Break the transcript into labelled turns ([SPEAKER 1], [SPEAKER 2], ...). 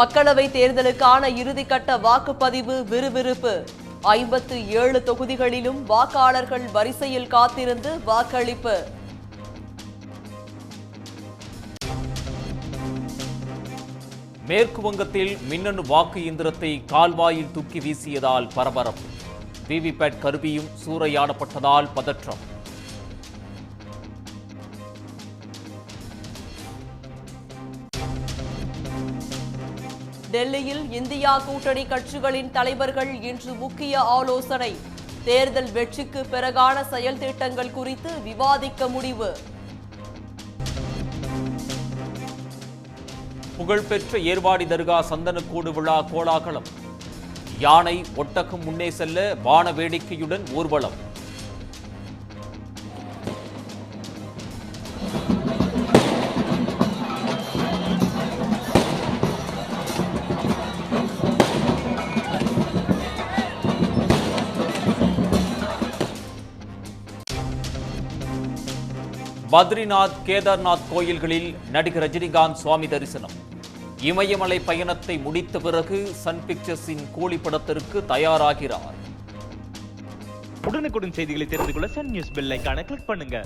[SPEAKER 1] மக்களவை தேர்தலுக்கான இறுதிக்கட்ட வாக்குப்பதிவு விறுவிறுப்பு. 57 தொகுதிகளிலும் வாக்காளர்கள் வரிசையில் காத்திருந்து வாக்களிப்பு.
[SPEAKER 2] மேற்கு வங்கத்தில் மின்னணு வாக்கு இயந்திரத்தை கால்வாயில் தூக்கி வீசியதால் பரபரப்பு. விவிபேட் கருவியும் சூறையாடப்பட்டதால் பதற்றம்.
[SPEAKER 1] டெல்லியில் இந்தியா கூட்டணி கட்சிகளின் தலைவர்கள் இன்று முக்கிய ஆலோசனை. தேர்தல் வெற்றிக்கு பிறகான செயல் திட்டங்கள் குறித்து விவாதிக்க முடிவு.
[SPEAKER 2] புகழ்பெற்ற ஏர்வாடி தர்கா சந்தனக்கூடு விழா கோலாகலம். யானை ஒட்டகம் முன்னே செல்ல வான வேடிக்கையுடன் ஊர்வலம். பத்ரிநாத், கேதார்நாத் கோயில்களில் நடிகர் ரஜினிகாந்த் சுவாமி தரிசனம். இமயமலை பயணத்தை முடித்த பிறகு சன் பிக்சர்ஸின் கூலி படத்திற்கு தயாராகிறார்.
[SPEAKER 3] உடனுக்குடன் செய்திகளை தெரிந்து கொள்ள சன் நியூஸ் பெல் ஐகானை கிளிக் பண்ணுங்க.